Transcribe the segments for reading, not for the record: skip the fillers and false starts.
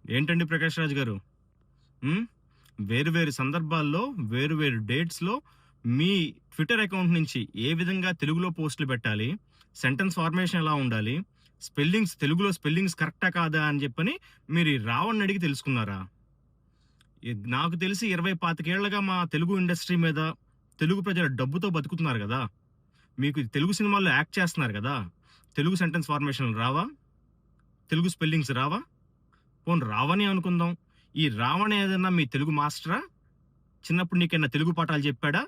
ఏంటండి ప్రకాష్ రాజ్ గారు? హ్మ్. వేరు వేరు సందర్భాల్లో, వేరు వేరు డేట్స్‌లో మీ ట్విట్టర్ అకౌంట్ నుంచి ఏ విధంగా తెలుగులో పోస్టులు పెట్టాలి, సెంటెన్స్ ఫార్మేషన్ ఎలా ఉండాలి, తెలుగులో స్పెల్లింగ్స్ కరెక్టా కాదా అని చెప్పని మీరు ఈ రావణ్‌ని అడిగి తెలుసుకున్నారా? నాకు తెలిసి 20, 25 ఏళ్లుగా మా తెలుగు ఇండస్ట్రీ మీద తెలుగు ప్రజలు డబ్బుతో బతుకుతున్నారు గదా! మీకు తెలుగు సినిమాల్లో యాక్ట్ చేస్తున్నారు గదా! తెలుగు సెంటెన్స్ ఫార్మేషన్‌లు రావా? తెలుగు స్పెల్లింగ్స్ రావా? పోనీ రావనే అనుకుందాం. ఈ రావణ ఏదన్నా మీ తెలుగు మాస్టరా? చిన్నప్పుడు నీకేమన్నా తెలుగు పాఠాలు చెప్పాడా?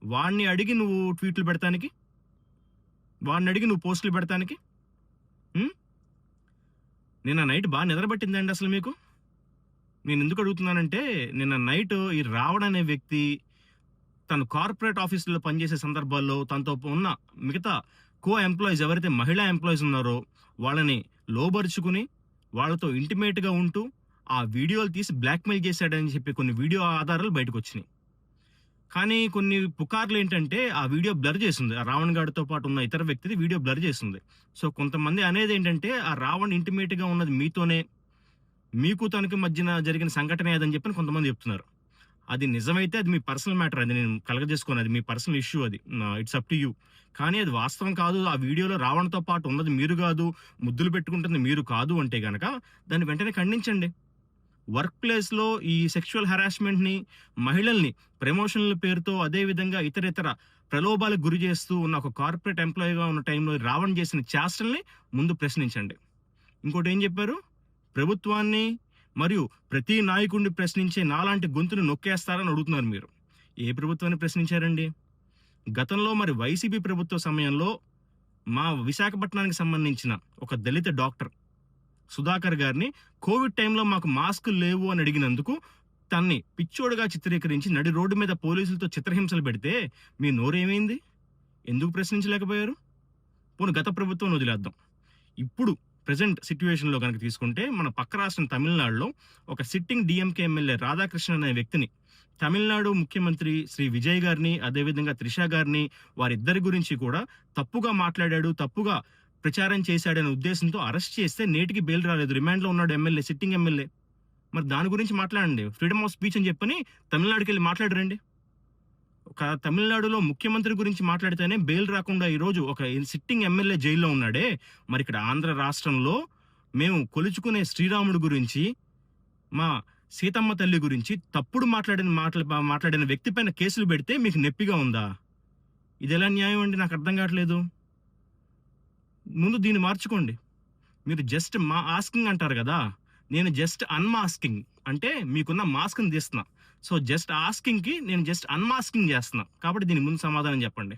వాడిని అడిగి నువ్వు ట్వీట్లు పెడతానికి? వాడినడిగి నువ్వు పోస్టులు పెడతానికి? హ్మ్. నిన్న నైట్ నిద్ర పట్టిందాండి అసలు మీకు? నేనెందుకు అడుగుతున్నానంటే, నిన్న నైట్ ఈ రావణ అనే వ్యక్తి తను కార్పొరేట్ ఆఫీసుల్లో పనిచేసే సందర్భాల్లో తనతో ఉన్న మిగతా ఎంప్లాయీస్ ఎవరైతే మహిళా ఎంప్లాయీస్ ఉన్నారో వాళ్ళని లోబరుచుకుని, వాళ్ళతో ఇంటిమేట్‌గా ఉంటూ, ఆ వీడియోలు తీసి బ్లాక్‌మెయిల్ చేశాడని చెప్పి కొన్ని వీడియో ఆధారాలు బయటకొచ్చినియి. కానీ కొన్ని పుకార్లేంటంటే, ఆ వీడియో బ్లర్ చేసింది. ఆ రావణ్ గాడితో పాటు ఉన్న ఇతర వ్యక్తిది వీడియో బ్లర్ చేసింది. సో, కొంతమంది అనేదేంటంటే, ఆ రావణ్ ఇంటిమేట్‌గా ఉన్నది మీతోనే, మీకు తనకి మధ్యన జరిగిన సంఘటనే అదని చెప్పని కొంతమంది చెప్తున్నారు. అది నిజమైతే అది మీ పర్సనల్ మ్యాటర్. అది నేను కలగజేసుకోను. అది మీ పర్సనల్ ఇష్యూ అది. It's up to you. కానీ అది వాస్తవం కాదు. ఆ వీడియోలో రావణ్‌తో పాటు ఉన్నది మీరు గాదు, ముద్దులు పెట్టుకుంటుంది మీరు కాదు అంటే గనక దాన్ని వెంటనే ఖండించండి. వర్క్ ప్లేస్‌లో ఈ సెక్షువల్ హరాస్మెంట్‌ని, మహిళల్ని ప్రమోషన్‌ల పేరుతో అదే విధంగా ఇతరితర ప్రలోభాలకు గురి చేస్తూ ఉన్న ఒక కార్పొరేట్ ఎంప్లాయీగా ఉన్న టైంలో రావణ్ చేసిన చేష్టల్ని ముందు ప్రశ్నించండి. ఇంకోటేం చెప్పారు? ప్రభుత్వాన్ని మరియు ప్రతి నాయకుడిని ప్రశ్నించే నాలాంటి గొంతును నొక్కేస్తారని అడుగుతున్నారు మీరు. ఏ ప్రభుత్వాన్ని ప్రశ్నించారండి? గతంలో మరి వైసీపీ ప్రభుత్వ సమయంలో మా విశాఖపట్నానికి సంబంధించిన ఒక దళిత డాక్టర్ సుధాకర్ గారిని కోవిడ్ టైంలో మాకు మాస్కులు లేవు అని అడిగినందుకు తన్ని పిచ్చోడుగా చిత్రీకరించి నడి రోడ్డు మీద పోలీసులతో చిత్రహింసలు పెడితే మీ నోరేమైంది? ఎందుకు ప్రశ్నించలేకపోయారు? పోనీ గత ప్రభుత్వం వదిలేద్దాం. ఇప్పుడు ప్రెజెంట్ సిట్యుయేషన్‌లో గనక తీసుకుంటే మన పక్క రాష్ట్రం తమిళనాడులో ఒక సిట్టింగ్ డీఎంకే ఎమ్మెల్యే రాధాకృష్ణన్ అనే వ్యక్తిని తమిళనాడు ముఖ్యమంత్రి శ్రీ విజయ్ గారిని, అదేవిధంగా త్రిష గారిని వారిద్దరి గురించి కూడా తప్పుగా మాట్లాడాడు, తప్పుగా ప్రచారం చేశాడనే ఉద్దేశంతో అరెస్ట్ చేస్తే నేటికి బెయిల్ రాలేదు. రిమాండ్‌లో ఉన్నాడు ఎమ్మెల్యే, సిట్టింగ్ ఎమ్మెల్యే. మరి దాని గురించి మాట్లాడండి. ఫ్రీడమ్ ఆఫ్ స్పీచ్ అని చెప్పని తమిళనాడుకెళ్ళి మాట్లాడరండి. ఒక తమిళనాడులో ముఖ్యమంత్రి గురించి మాట్లాడితేనే బెయిల్ రాకుండా ఈరోజు ఒక సిట్టింగ్ ఎమ్మెల్యే జైల్లో ఉన్నాడే, మరి ఇక్కడ ఆంధ్ర రాష్ట్రంలో మేము కొలుచుకునే శ్రీరాముడు గురించి, మా సీతమ్మ తల్లి గురించి తప్పుడు మాట్లాడిన వ్యక్తి పైన కేసులు పెడితే మీకు నొప్పిగా ఉందా? ఇదెలా న్యాయం అండి? నాకు అర్థం కావట్లేదు. ముందు దీన్ని మార్చుకోండి. మీరు జస్ట్ ఆస్కింగ్ అంటారు గదా! నేను జస్ట్ అన్‌మాస్కింగ్. అంటే మీకున్న మాస్క్‌ని తీస్తున్నా. సో, జస్ట్ ఆస్కింగ్‌కి నేను జస్ట్ అన్‌మాస్కింగ్ చేస్తున్నా. కాబట్టి దీనికి ముందు సమాధానం చెప్పండి.